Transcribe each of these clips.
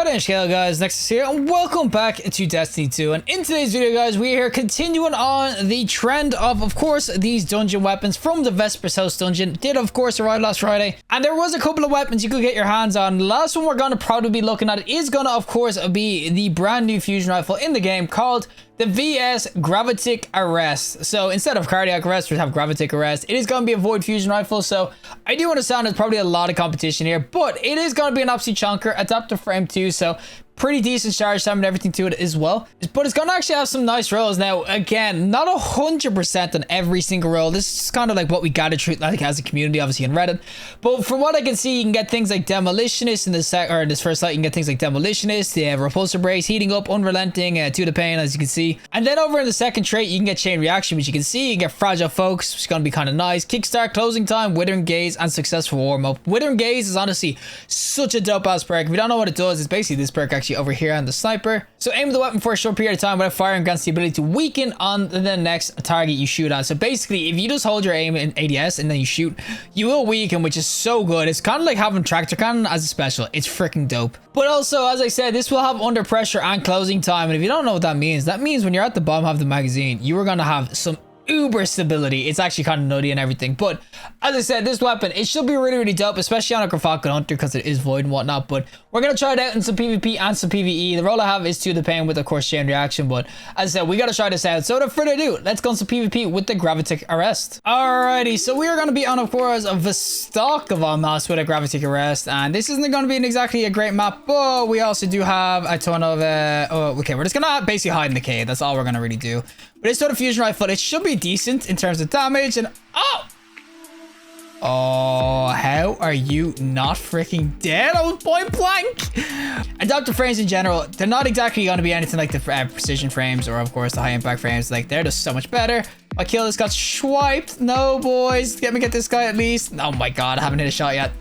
Hello guys, Nexas here, and welcome back to Destiny 2. And in today's video, guys, we are continuing on the trend of course, these dungeon weapons from the Vespers house dungeon. Did, of course, arrive last Friday, and there was a couple of weapons you could get your hands on. The last one we're going to probably be looking at is going to, of course, be the brand new fusion rifle in the game called the VS Gravitic Arrest. So instead of cardiac arrest, we have Gravitic Arrest. It is going to be a void fusion rifle, so I do understand there's probably a lot of competition here, but it is going to be an absolute chunker. Adaptive frame too, so pretty decent charge time and everything to it as well. But it's going to actually have some nice rolls. Now, again, not 100% on every single roll. This is kind of like what we got to treat like as a community, obviously in Reddit. But from what I can see, you can get things like Demolitionist in this first light. You can get things like Demolitionist, the Repulsor Brace, Heating Up, Unrelenting, to the Pain, as you can see. And then over in the second trait, you can get Chain Reaction, which you can see. You can get Fragile Focus, which is going to be kind of nice. Kickstart, Closing Time, Withering Gaze, and Successful Warm-Up. Withering Gaze is honestly such a dope-ass perk. If you don't know what it does, it's basically this perk actually over here on the sniper. So aim the weapon for a short period of time without firing, grants the ability to weaken on the next target you shoot at. So basically, if you just hold your aim in ADS and then you shoot, you will weaken, which is so good. It's kind of like having Tractor Cannon as a special. It's freaking dope. But also, as I said, this will have under pressure and closing time. And if you don't know what that means when you're at the bottom of the magazine, you are going to have some uber stability. It's actually kind of nutty and everything. But as I said, this weapon, it should be really dope, especially on a Gravitic Hunter because it is void and whatnot. But we're going to try it out in some PvP and some PvE. The role I have is to the pain with, of course, Chain Reaction. But as I said, we got to try this out. So without further ado, let's go into PvP with the Gravitic Arrest. Alrighty, so we are going to be on, of course, the stock of all maps with a Gravitic Arrest. And this isn't going to be exactly a great map, but we also do have a ton of okay, we're just going to basically hide in the cave. That's all we're going to really do. But this sort of fusion rifle, it should be decent in terms of damage. And oh, how are you not freaking dead? I was point blank. Adaptive frames in general, they're not exactly going to be anything like the precision frames or, of course, the high impact frames. Like, they're just so much better. My kill just got swiped. No, boys. Let me get this guy at least. Oh my god, I haven't hit a shot yet.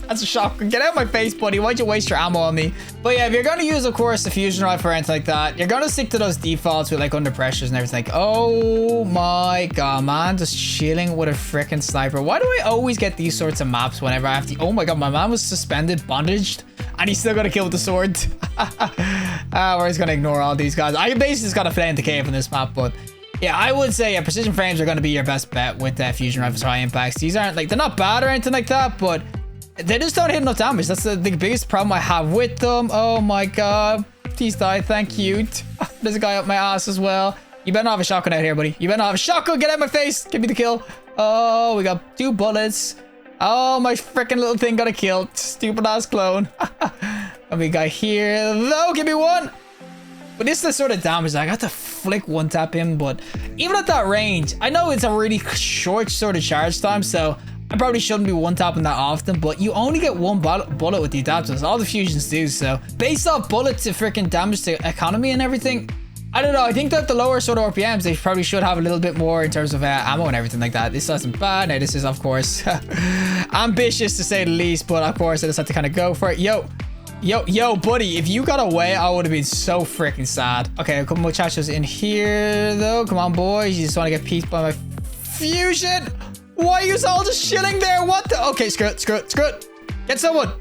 That's a shotgun. Get out of my face, buddy. Why'd you waste your ammo on me? But yeah, if you're going to use, of course, the fusion rifle or anything like that, you're going to stick to those defaults with like under pressures and everything. Like, oh my god, man. Just chilling with a freaking sniper. Why do I always get these sorts of maps whenever I have to? Oh my god, my man was suspended, bondaged, and he's still going to kill with the sword. We're just going to ignore all these guys. I basically just got to fly in the cave in this map, but yeah, I would say, yeah, precision frames are going to be your best bet with fusion rifles or high impacts. These aren't like, they're not bad or anything like that, but they just don't hit enough damage. That's the biggest problem I have with them. Oh my god. Please die. Thank you. There's a guy up my ass as well. You better not have a shotgun out here, buddy. You better not have a shotgun. Get out of my face. Give me the kill. Oh, we got 2 bullets. Oh, my freaking little thing got a kill. Stupid ass clone. And we got here. Though, give me 1. But this is the sort of damage I got to flick one tap him. But even at that range, I know it's a really short sort of charge time, so I probably shouldn't be one tapping that often, but you only get 1 bullet with the adapters. All the fusions do, so based off bullet to freaking damage to economy and everything, I don't know. I think that the lower sort of RPMs, they probably should have a little bit more in terms of ammo and everything like that. This isn't bad. Now, this is, of course, ambitious to say the least, but of course, I just have to kind of go for it. Yo, buddy, if you got away, I would have been so freaking sad. Okay, a couple muchachos in here, though. Come on, boys. You just want to get pieced by my fusion. Why are you all just chilling there? What the? Okay, screw it. Get someone.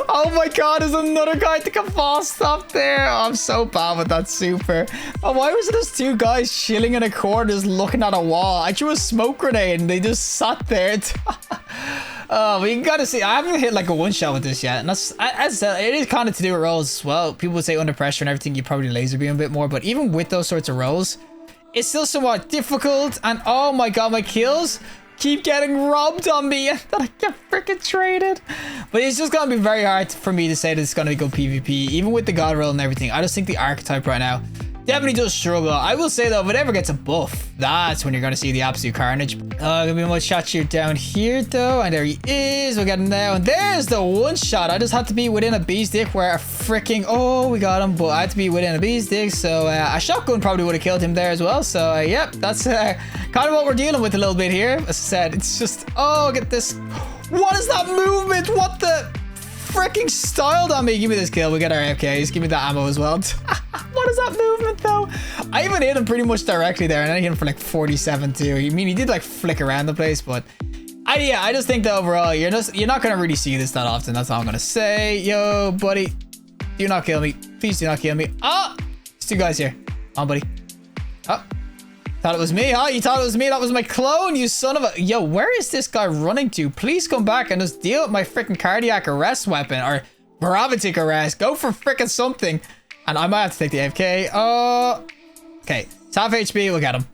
Oh my god, there's another guy to come fast up there. Oh, I'm so bad with that super. Oh, why was it just 2 guys chilling in a corner just looking at a wall? I threw a smoke grenade and they just sat there. Oh, but you gotta see, I haven't hit like a one-shot with this yet. And that's, as I said, it is kind of to do with rolls as well. People would say under pressure and everything, you probably laser beam a bit more. But even with those sorts of rolls, it's still somewhat difficult. And oh my god, my kills keep getting robbed on me and then I get freaking traded. But it's just gonna be very hard for me to say that it's gonna be good PvP, even with the god roll and everything. I just think the archetype right now definitely does struggle. I will say though, if it ever gets a buff, that's when you're gonna see the absolute carnage. Gonna be much shot shoot down here though, and there he is. We'll get him now, and there's the one shot. I just had to be within a bee's dick where a freaking, oh, we got him, but I had to be within a bee's dick, so a shotgun probably would have killed him there as well. So yep, that's kind of what we're dealing with a little bit here. As I said, it's just, oh, get this. What is that movement? What the freaking styled on me? Give me this kill. We get our AFKs. Give me that ammo as well. What is that movement though? I even hit him pretty much directly there, and I hit him for like 47 too. I mean, he did like flick around the place, but I just think that overall, you're not gonna really see this that often. That's all I'm gonna say. Yo, buddy. Do not kill me. Please do not kill me. Ah! There's two guys here. Come on, buddy. Oh. Thought it was me, huh? You thought it was me? That was my clone, you son of a... Yo, where is this guy running to? Please come back and just deal with my freaking cardiac arrest weapon. Or gravitic arrest. Go for freaking something. And I might have to take the AFK. Okay. It's half HP. We'll get him.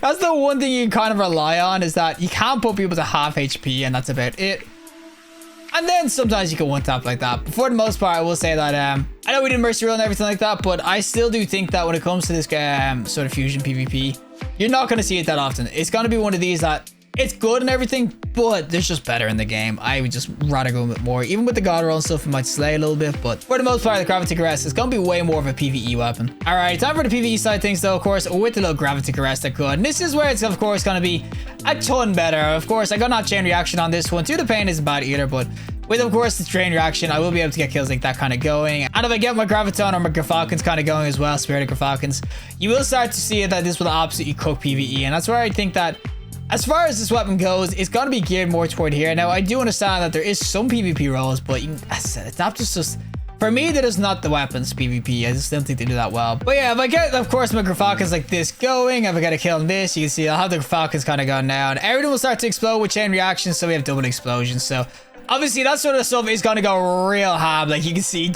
That's the one thing you can kind of rely on, is that you can't put people to half HP, and that's about it. And then sometimes you can one tap like that. But for the most part, I will say that I know we did mercy rule and everything like that, but I still do think that when it comes to this sort of fusion PvP, you're not going to see it that often. It's going to be one of these that it's good and everything, but there's just better in the game. I would just rather go a bit more. Even with the god roll and stuff, it might slay a little bit, but for the most part, the Gravitic Arrest is going to be way more of a PvE weapon. All right, time for the PvE side of things though, of course, with the little Gravitic Arrest I could. And this is where it's, of course, going to be a ton better. Of course, I got not chain reaction on this one. 2 to pain isn't bad either, but with, of course, the chain reaction, I will be able to get kills like that kind of going. And if I get my Graviton or my Grafalcons kind of going as well, Spirited Grafalcons, you will start to see that this will absolutely cook PvE. And that's where I think that as far as this weapon goes, it's going to be geared more toward here. Now, I do understand that there is some PvP roles, but as I said, it's not just... For me, that is not the weapons PvP. I just don't think they do that well. But yeah, if I get, of course, my Grafalcons like this going, if I get a kill on this, you can see I'll have the Grafalcons kind of going now. And everything will start to explode with chain reactions, so we have double explosions. So obviously, that sort of stuff is going to go real hard, like you can see.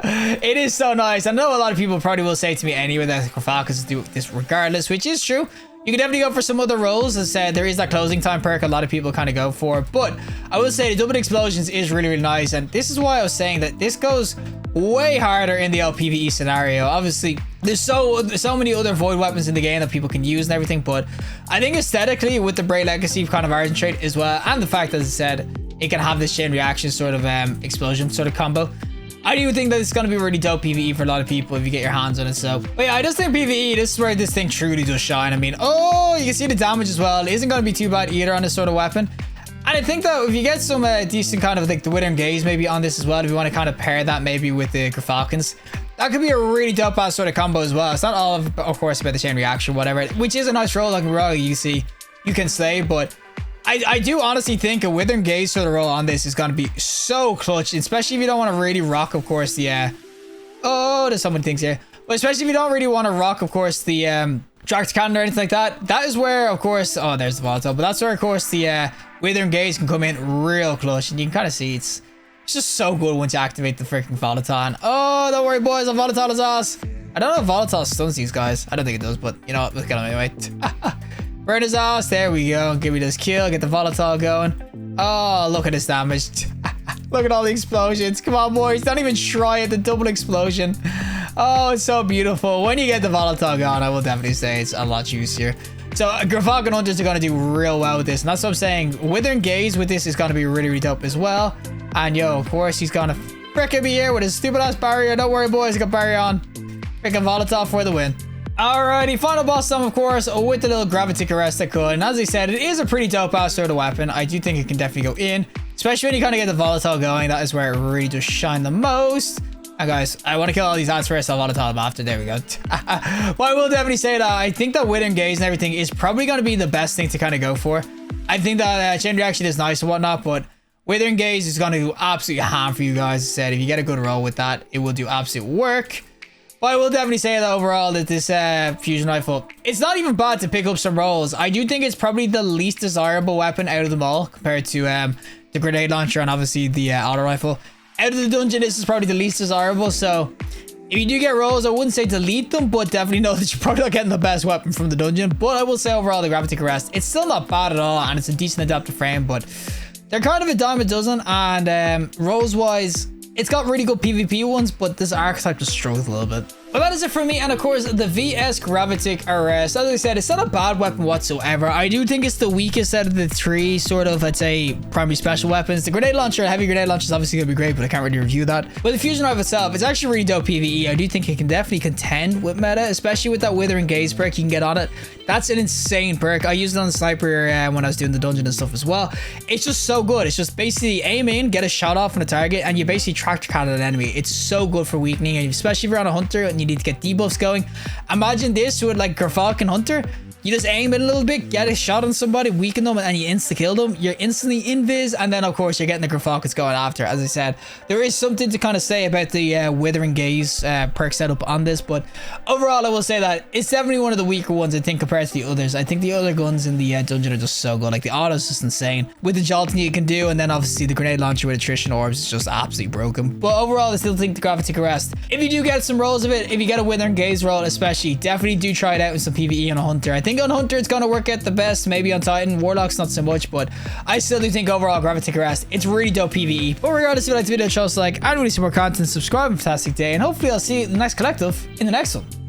It is so nice. I know a lot of people probably will say to me anyway that Grafalcons do this regardless, which is true. You can definitely go for some other roles. As I said, there is that closing time perk a lot of people kind of go for. But I will say the double explosions is really, really nice. And this is why I was saying that this goes way harder in the LPVE scenario. Obviously, there's so many other void weapons in the game that people can use and everything. But I think aesthetically, with the Bray Legacy kind of Argent trait as well, and the fact that, as I said, it can have this chain reaction sort of explosion sort of combo, I do think that it's going to be really dope PvE for a lot of people if you get your hands on it. So, but yeah, I just think PvE, this is where this thing truly does shine. I mean, oh, you can see the damage as well. It isn't going to be too bad either on this sort of weapon. And I think that if you get some decent kind of like the Withering Gaze maybe on this as well, if you want to kind of pair that maybe with the Grafalcons, that could be a really dope ass sort of combo as well. It's not all of course about the chain reaction, whatever, which is a nice roll. Like you see, you can slay, but I do honestly think a Withering Gaze sort of roll on this is going to be so clutch, especially if you don't want to really rock, of course, the oh, there's so many things here, but especially if you don't really want to rock, of course, the Tractor Cannon or anything like that. That is where, of course, oh, there's the volatile, but that's where, of course, the Withering Gaze can come in real clutch, and you can kind of see it's just so good once you activate the freaking volatile. Oh, don't worry, boys, a volatile is ass. I don't know if volatile stuns these guys. I don't think it does, but you know what, let's get him anyway. Burn his ass. There we go. Give me this kill. Get the volatile going. Oh, look at this damage. Look at all the explosions. Come on, boys. Don't even try it. The double explosion. Oh, it's so beautiful. When you get the volatile going, I will definitely say it's a lot juicier. So Grafalcon Hunters are going to do real well with this. And that's what I'm saying. Withering Gaze with this is going to be really, really dope as well. And yo, of course, he's going to frickin' be here with his stupid ass barrier. Don't worry, boys. I got barrier on. Frickin' volatile for the win. Alrighty, final boss time, of course, with the little Gravitic Arrest I could. And as I said, it is a pretty dope ass sort of weapon. I do think it can definitely go in, especially when you kind of get the volatile going. That is where it really does shine the most. And guys, I want to kill all these ads first. I'll volatile them after. There we go. Well, I will definitely say that I think that Withering Gaze and everything is probably going to be the best thing to kind of go for. I think that chain reaction is nice and whatnot, but Withering Gaze is going to do absolutely ham for you guys. As I said, if you get a good roll with that, it will do absolute work. But I will definitely say that overall that this fusion rifle, it's not even bad to pick up some rolls. I do think it's probably the least desirable weapon out of them all compared to the grenade launcher and obviously the auto rifle. Out of the dungeon, this is probably the least desirable. So if you do get rolls, I wouldn't say delete them, but definitely know that you're probably not getting the best weapon from the dungeon. But I will say overall the Gravitic Arrest, it's still not bad at all, and it's a decent adaptive frame, but they're kind of a dime a dozen. And rolls wise, it's got really good PvP ones, but this archetype just struggles a little bit. But that is it for me, and of course the VS Gravitic Arrest. As I said, it's not a bad weapon whatsoever. I do think it's the weakest out of the three sort of, I'd say, primary special weapons. The grenade launcher, heavy grenade launcher is obviously going to be great, but I can't really review that. But the fusion rifle itself, it's actually really dope PvE. I do think it can definitely contend with meta, especially with that Withering Gaze perk you can get on it. That's an insane perk. I used it on the sniper when I was doing the dungeon and stuff as well. It's just so good. It's just basically aim in, get a shot off on a target, and you basically tractor cannon an enemy. It's so good for weakening, and especially if you're on a hunter and you need to get debuffs going. Imagine this with like Grafalcon Hunter. You just aim it a little bit, get a shot on somebody, weaken them, and you insta-kill them. You're instantly invis, and then of course you're getting the Grafocus going after. As I said, there is something to kind of say about the Withering Gaze perk setup on this, but overall I will say that it's definitely one of the weaker ones I think compared to the others. I think the other guns in the dungeon are just so good. Like the auto is just insane with the jolting you can do, and then obviously the grenade launcher with attrition orbs is just absolutely broken. But overall I still think the Gravitic Arrest, if you do get some rolls of it, if you get a Withering Gaze roll especially, definitely do try it out in some PvE on a Hunter. I think on Hunter it's going to work out the best, maybe on Titan. Warlock's not so much, but I still do think overall Gravitic Arrest, it's really dope PvE. But regardless, if you like the video, show us a like, I'd really some more content, subscribe, and fantastic day, and hopefully I'll see you in the next collective in the next one.